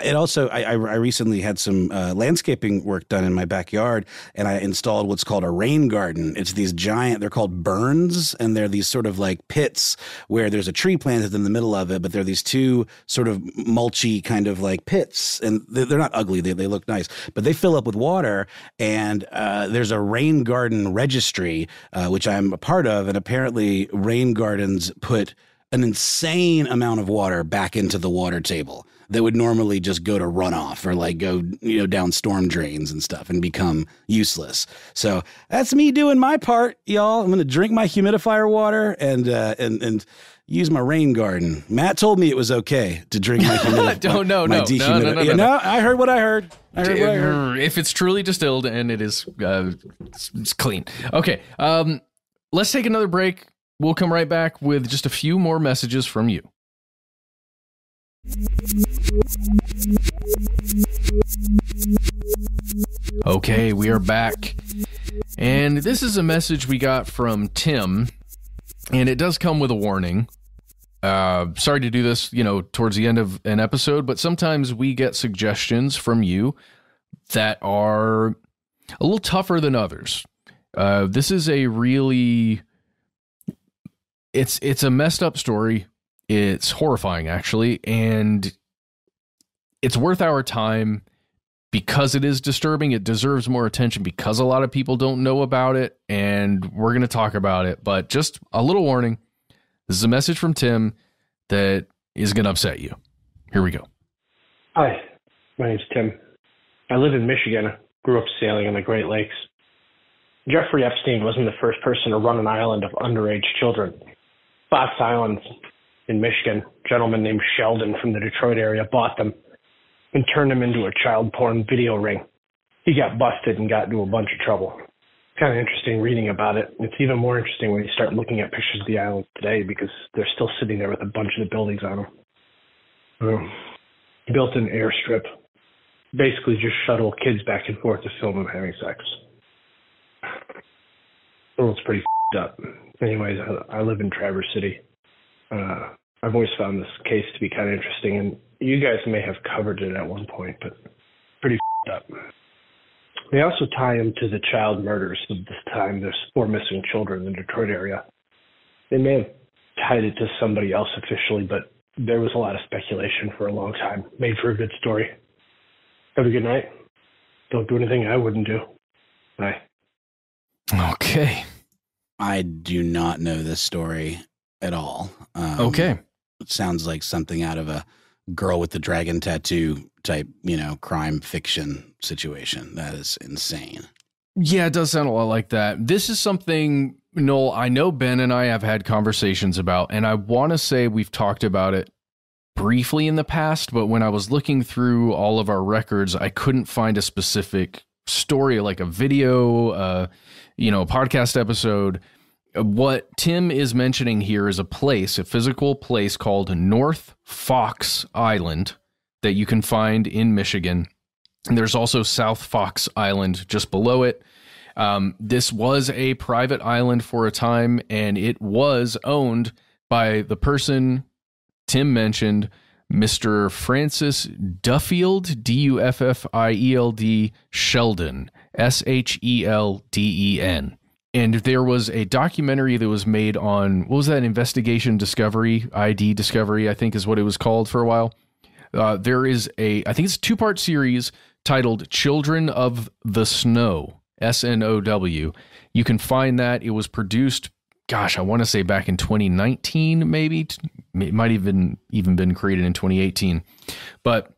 it also, I recently had some landscaping work done in my backyard, and I installed what's called a rain garden. It's these giant, they're called burns, and they're these sort of like pits where there's a tree planted in the middle of it, but they're these two sort of mulchy kind of like pits, and they're not ugly. They look nice, but they fill up with water. And there's a rain garden registry, which I'm a part of. And apparently rain gardens put an insane amount of water back into the water table that would normally just go to runoff or like go, down storm drains and stuff and become useless. So that's me doing my part, y'all. I'm going to drink my humidifier water and use my rain garden. Matt told me it was okay to drink my humidifier. No. I heard what I heard. If it's truly distilled and it is it's clean. Okay, let's take another break. We'll come right back with just a few more messages from you. Okay, we are back. And this is a message we got from Tim, and it does come with a warning. Sorry to do this, towards the end of an episode, but sometimes we get suggestions from you that are a little tougher than others. This is a really, it's a messed up story. It's horrifying, actually, and it's worth our time because it is disturbing. It deserves more attention because a lot of people don't know about it, and we're going to talk about it. But just a little warning. This is a message from Tim that is going to upset you. Here we go. Hi, my name's Tim. I live in Michigan. Grew up sailing in the Great Lakes. Jeffrey Epstein wasn't the first person to run an island of underage children. Fox Island in Michigan, a gentleman named Sheldon from the Detroit area bought them and turned them into a child porn video ring. He got busted and got into a bunch of trouble. Kind of interesting reading about it. It's even more interesting when you start looking at pictures of the islands today because they're still sitting there with a bunch of the buildings on them. Built an airstrip. Basically just shuttle kids back and forth to film them having sex. Well, it's pretty up. Anyways, I live in Traverse City. I've always found this case to be kind of interesting, and you guys may have covered it at one point, but pretty up. They also tie him to the child murders of this time. There's 4 missing children in the Detroit area. They may have tied it to somebody else officially, but there was a lot of speculation for a long time. Made for a good story. Have a good night. Don't do anything I wouldn't do. Bye. Okay. I do not know this story at all. Okay. It sounds like something out of a Girl with the Dragon Tattoo type, crime fiction situation. That is insane. Yeah, it does sound a lot like that. This is something, Noel, I know Ben and I have had conversations about, and I want to say we've talked about it briefly in the past, but when I was looking through all of our records, I couldn't find a specific story, like a video, a podcast episode. What Tim is mentioning here is a physical place called North Fox Island that you can find in Michigan. And there's also South Fox Island just below it. This was a private island for a time, and it was owned by the person Tim mentioned, Mr. Francis Duffield, Duffield, Sheldon, Shelden. And there was a documentary that was made on, what was that, Investigation Discovery, ID Discovery, I think is what it was called for a while. There is I think it's a 2-part series titled Children of the Snow, SNOW. You can find that. It was produced, gosh, I want to say back in 2019, maybe. It might even been created in 2018. But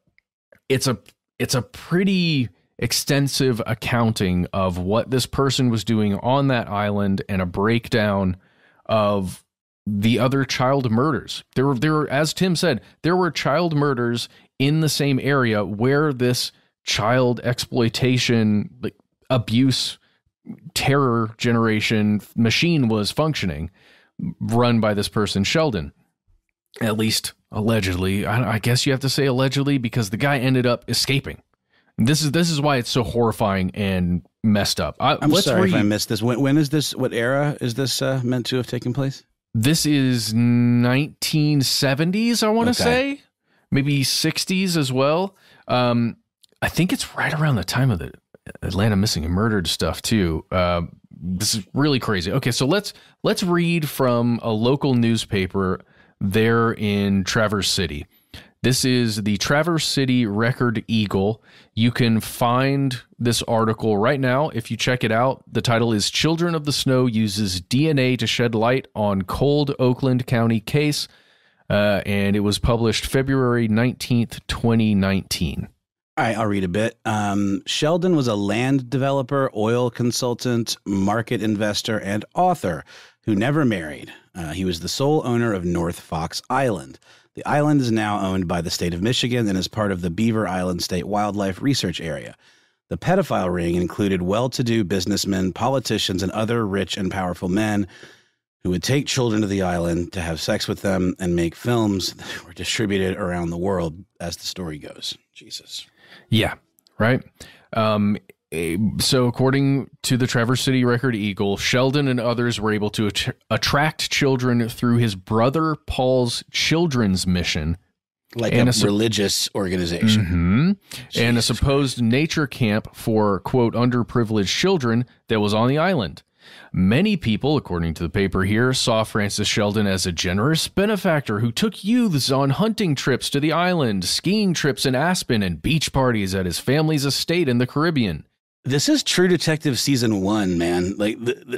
it's a pretty extensive accounting of what this person was doing on that island and a breakdown of the other child murders. There were, as Tim said, there were child murders in the same area where this child exploitation, like abuse, terror generation machine was functioning, run by this person, Sheldon. At least allegedly. I guess you have to say allegedly, because the guy ended up escaping. This is why it's so horrifying and messed up. I'm sorry if I missed this. When is this? What era is this meant to have taken place? This is 1970s, I want to say. Maybe 60s as well. I think it's right around the time of the Atlanta missing and murdered stuff too. This is really crazy. Okay, so let's read from a local newspaper there in Traverse City. This is the Traverse City Record Eagle. You can find this article right now if you check it out. The title is Children of the Snow Uses DNA to Shed Light on Cold Oakland County Case. And it was published February 19th, 2019. All right, I'll read a bit. Sheldon was a land developer, oil consultant, market investor, and author who never married. He was the sole owner of North Fox Island. The island is now owned by the state of Michigan and is part of the Beaver Island State Wildlife Research Area. The pedophile ring included well-to-do businessmen, politicians, and other rich and powerful men who would take children to the island to have sex with them and make films that were distributed around the world, as the story goes. Jesus. Yeah, right. So according to the Traverse City Record Eagle, Sheldon and others were able to attract children through his brother Paul's children's mission. Like a religious organization. Mm-hmm, and a supposed nature camp for, quote, underprivileged children that was on the island. Many people, according to the paper here, saw Francis Sheldon as a generous benefactor who took youths on hunting trips to the island, skiing trips in Aspen, and beach parties at his family's estate in the Caribbean. This is True Detective season 1, man. Like,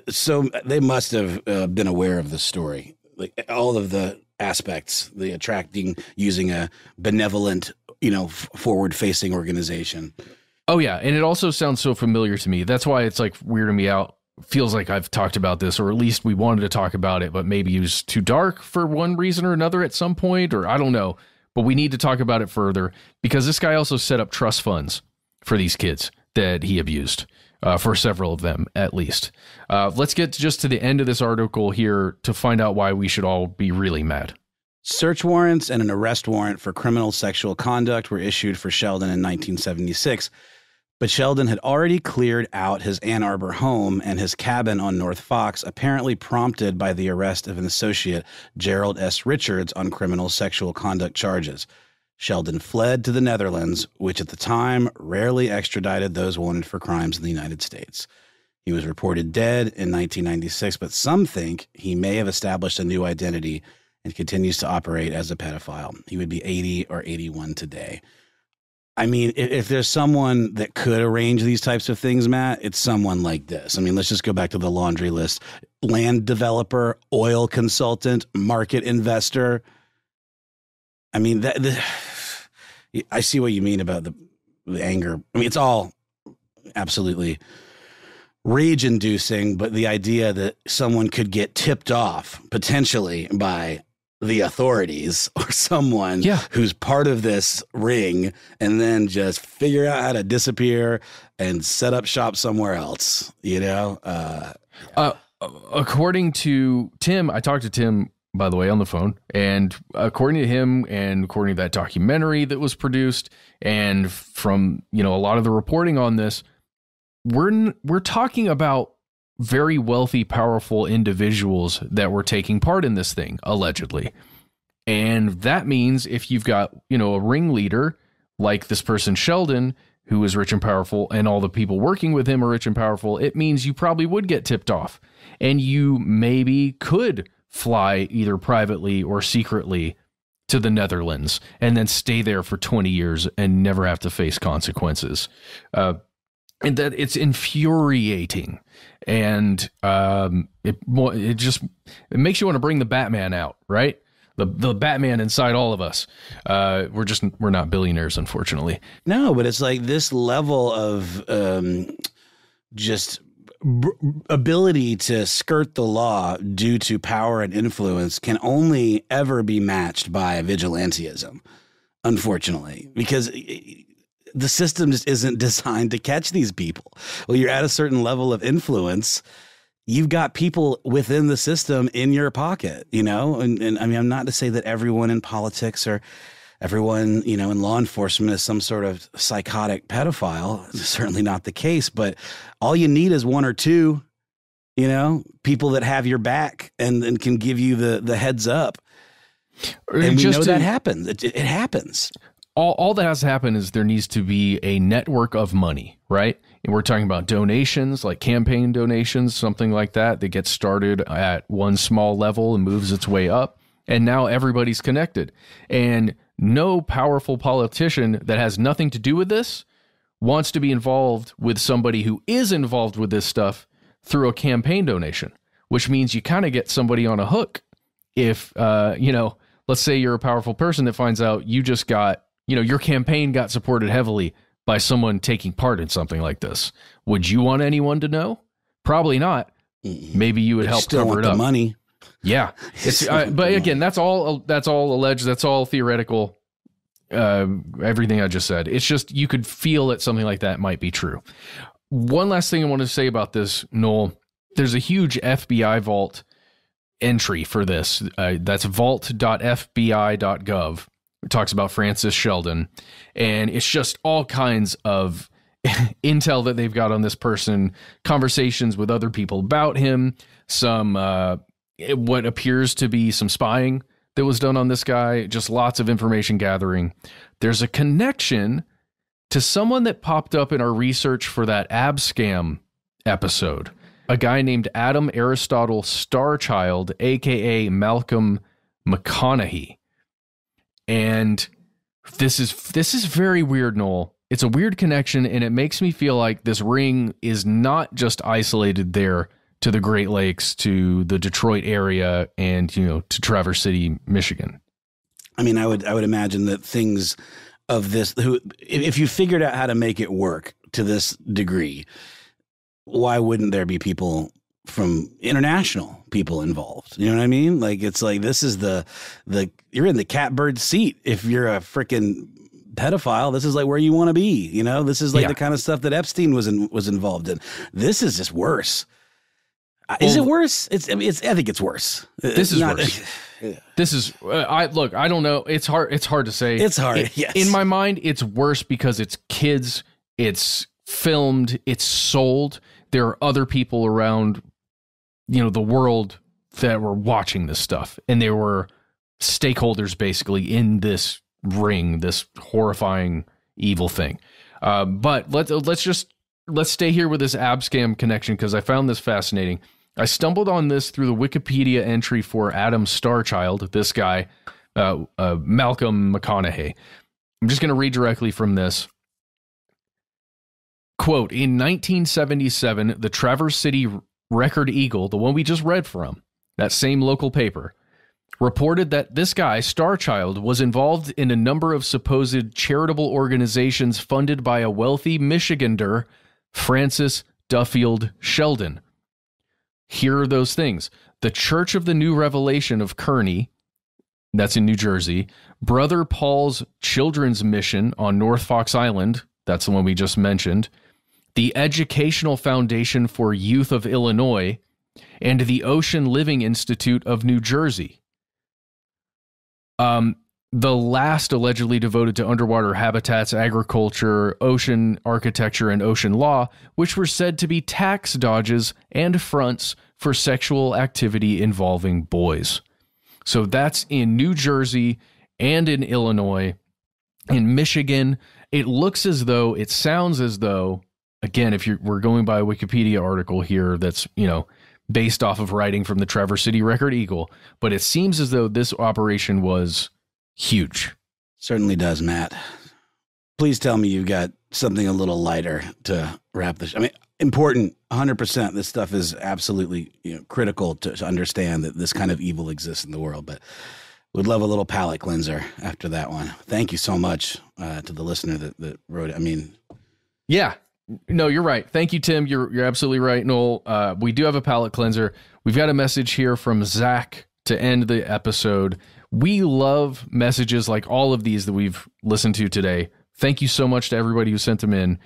so they must have been aware of the story. Like all of the aspects, the attracting, using a benevolent, forward-facing organization. Oh yeah, and it also sounds so familiar to me. That's why it's like weirding me out. Feels like I've talked about this, or at least we wanted to talk about it, but maybe it was too dark for one reason or another at some point, or I don't know. But we need to talk about it further because this guy also set up trust funds for these kids that he abused, for several of them at least. Let's get just to the end of this article here to find out why we should all be really mad. Search warrants and an arrest warrant for criminal sexual conduct were issued for Sheldon in 1976. But Sheldon had already cleared out his Ann Arbor home and his cabin on North Fox, apparently prompted by the arrest of an associate, Gerald S. Richards, on criminal sexual conduct charges. Sheldon fled to the Netherlands, which at the time rarely extradited those wanted for crimes in the United States. He was reported dead in 1996, but some think he may have established a new identity and continues to operate as a pedophile. He would be 80 or 81 today. I mean, if there's someone that could arrange these types of things, Matt, it's someone like this. I mean, let's just go back to the laundry list. Land developer, oil consultant, market investor. I mean, I see what you mean about the anger. I mean, it's all absolutely rage-inducing, but the idea that someone could get tipped off potentially by the authorities or someone who's part of this ring and then just figure out how to disappear and set up shop somewhere else, according to Tim, I talked to Tim, by the way, on the phone, and according to him and according to that documentary that was produced and from, a lot of the reporting on this, we're talking about very wealthy, powerful individuals that were taking part in this thing, allegedly. And that means if you've got, a ringleader like this person, Sheldon, who is rich and powerful and all the people working with him are rich and powerful, it means you probably would get tipped off and you maybe could fly either privately or secretly to the Netherlands and then stay there for 20 years and never have to face consequences. And that it's infuriating. And it makes you want to bring the Batman out, right? The Batman inside all of us. We're not billionaires, unfortunately. No, but it's like this level of just ability to skirt the law due to power and influence can only ever be matched by vigilantism, unfortunately, because the system just isn't designed to catch these people. Well, you're at a certain level of influence. You've got people within the system in your pocket, you know, and I mean, I'm not to say that everyone in politics or everyone, you know, in law enforcement is some sort of psychotic pedophile. It's certainly not the case, but all you need is one or two, you know, people that have your back and can give you the heads up. And we know that happens. It happens. All that has to happen is there needs to be a network of money, right? And we're talking about donations, like campaign donations, something like that gets started at one small level and moves its way up. And now everybody's connected. And no powerful politician that has nothing to do with this wants to be involved with somebody who is involved with this stuff through a campaign donation, which means you kind of get somebody on a hook. If, you know, let's say you're a powerful person that finds out you just got, you know, your campaign got supported heavily by someone taking part in something like this. Would you want anyone to know? Probably not. Maybe you would help cover it up. Money. Yeah. But again, that's all alleged. That's all theoretical. Everything I just said. It's just, you could feel that something like that might be true. One last thing I want to say about this, Noel, there's a huge FBI vault entry for this. That's vault.fbi.gov. It talks about Francis Sheldon, and it's just all kinds of intel that they've got on this person, conversations with other people about him, some what appears to be some spying that was done on this guy, just lots of information gathering. There's a connection to someone that popped up in our research for that ab scam episode, a guy named Adam Aristotle Starchild, aka Malcolm McConaughey. And this is very weird, Noel. It's a weird connection, and it makes me feel like this ring is not just isolated there to the Great Lakes, to the Detroit area, and, you know, to Traverse City, Michigan. I mean, I would imagine that things of this, if you figured out how to make it work to this degree, why wouldn't there be people from international people involved? You know what I mean? Like, it's like, this is the you're in the catbird seat. If you're a freaking pedophile, this is like where you want to be. You know, this is like the kind of stuff that Epstein was involved in. This is just worse. Is it worse? I think it's worse. This is worse. This is, I don't know. It's hard to say. It's hard. Yes. In my mind, it's worse because it's kids, it's filmed, it's sold. There are other people around, you know, the world that were watching this stuff, and they were stakeholders basically in this ring, this horrifying evil thing. But let's stay here with this ab scam connection, because I found this fascinating. I stumbled on this through the Wikipedia entry for Adam Starchild, this guy, Malcolm McConaughey. I'm just going to read directly from this. Quote, in 1977, the Traverse City Record Eagle, the one we just read from, that same local paper, reported that this guy, Starchild, was involved in a number of supposed charitable organizations funded by a wealthy Michigander, Francis Duffield Sheldon. Here are those things. The Church of the New Revelation of Kearney, that's in New Jersey, Brother Paul's Children's Mission on North Fox Island, that's the one we just mentioned, the Educational Foundation for Youth of Illinois, and the Ocean Living Institute of New Jersey. The last allegedly devoted to underwater habitats, agriculture, ocean architecture, and ocean law, which were said to be tax dodges and fronts for sexual activity involving boys. So that's in New Jersey and in Illinois. In Michigan, It looks as though, it sounds as though, again, we're going by a Wikipedia article here that's, based off of writing from the Traverse City Record Eagle, but it seems as though this operation was huge. Certainly does, Matt. Please tell me you've got something a little lighter to wrap this. I mean, important, 100%. This stuff is absolutely critical to understand that this kind of evil exists in the world, but would love a little palate cleanser after that one. Thank you so much to the listener that wrote it. I mean, yeah. No, you're right. Thank you, Tim. You're absolutely right, Noel. We do have a palate cleanser. We've got a message here from Zach to end the episode. We love messages like all of these that we've listened to today. Thank you so much to everybody who sent them in.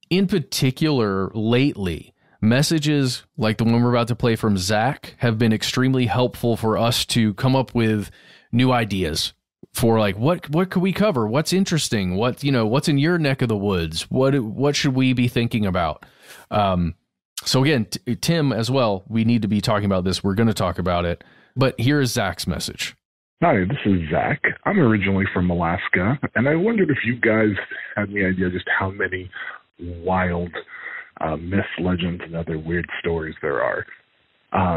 In particular, lately, messages like the one we're about to play from Zach have been extremely helpful for us to come up with new ideas for like what could we cover? What's interesting? What's in your neck of the woods? What should we be thinking about? So again, Tim as well, we need to be talking about this. We're going to talk about it. But here is Zach's message. Hi, this is Zach. I'm originally from Alaska, and I wondered if you guys had any idea just how many wild myths, legends, and other weird stories there are.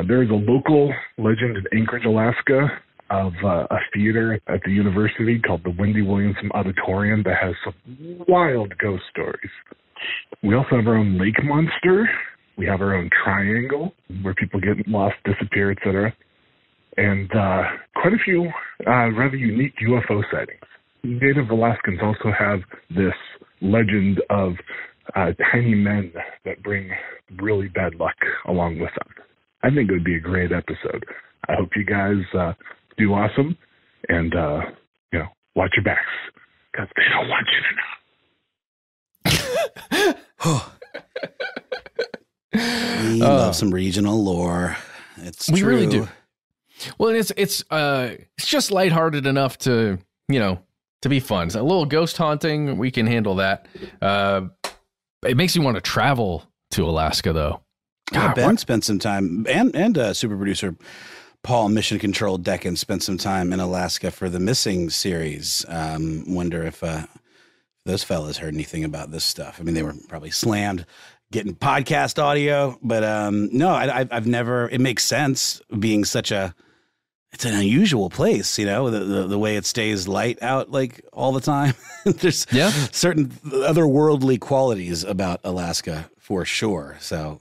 There is a local legend in Anchorage, Alaska, of a theater at the university called the Wendy Williamson Auditorium that has some wild ghost stories. We also have our own lake monster. We have our own triangle where people get lost, disappear, etc. And quite a few rather unique UFO sightings. Native Alaskans also have this legend of tiny men that bring really bad luck along with them. I think it would be a great episode. I hope you guys do awesome, and watch your backs, because they don't want you to know. We love some regional lore. We really do. Well, it's just lighthearted enough to be fun. So a little ghost haunting, we can handle that. It makes you want to travel to Alaska, though. God, Ben spent some time, and super producer Paul, Mission Control Deccan, spent some time in Alaska for the Missing series. Wonder if those fellas heard anything about this stuff. I mean, they were probably slammed getting podcast audio, but no, I've never. It makes sense being it's an unusual place, the way it stays light out like all the time. There's certain otherworldly qualities about Alaska for sure. So,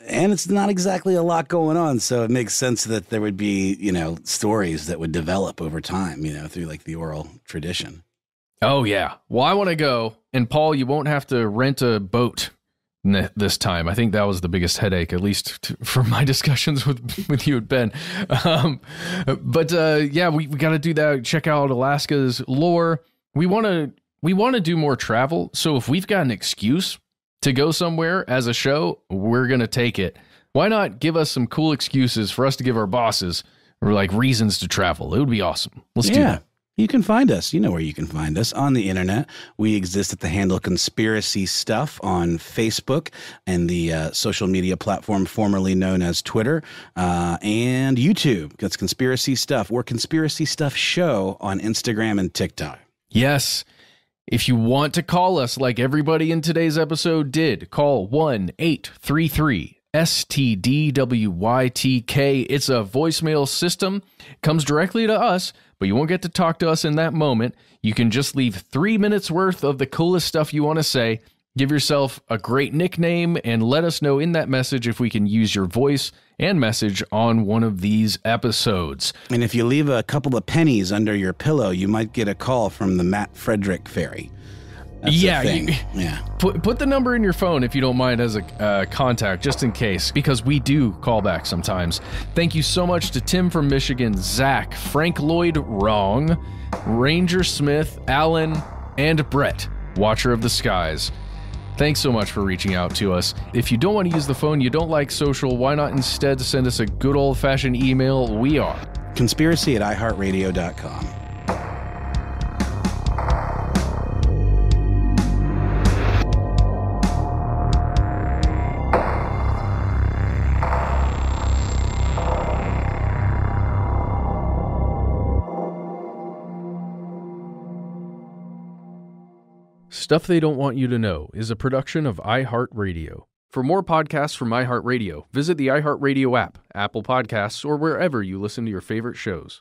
and it's not exactly a lot going on. So it makes sense that there would be, stories that would develop over time, through like the oral tradition. Oh, yeah. Well, I want to go. And Paul, you won't have to rent a boat this time. I think that was the biggest headache, at least from my discussions with you and Ben. But we got to do that. Check out Alaska's lore. We want to do more travel. So if we've got an excuse to go somewhere as a show, we're going to take it. Why not give us some cool excuses for us to give our bosses or like reasons to travel? It would be awesome. Let's do that. You can find us. You know where you can find us on the internet. We exist at the handle Conspiracy Stuff on Facebook and the social media platform formerly known as Twitter and YouTube. That's Conspiracy Stuff or Conspiracy Stuff Show on Instagram and TikTok. Yes. If you want to call us like everybody in today's episode did, call 1-833-STDWYTK. It's a voicemail system. Comes directly to us, but you won't get to talk to us in that moment. You can just leave 3 minutes worth of the coolest stuff you want to say. Give yourself a great nickname and let us know in that message if we can use your voice and message on one of these episodes. And if you leave a couple of pennies under your pillow, you might get a call from the Matt Frederick Ferry. Put the number in your phone if you don't mind as a contact, just in case, because we do call back sometimes. Thank you so much to Tim from Michigan, Zach, Frank Lloyd Wrong, Ranger Smith, Alan, and Brett, Watcher of the Skies. Thanks so much for reaching out to us. If you don't want to use the phone, you don't like social, why not instead send us a good old-fashioned email? We are conspiracy@iHeartRadio.com. Stuff They Don't Want You to Know is a production of iHeartRadio. For more podcasts from iHeartRadio, visit the iHeartRadio app, Apple Podcasts, or wherever you listen to your favorite shows.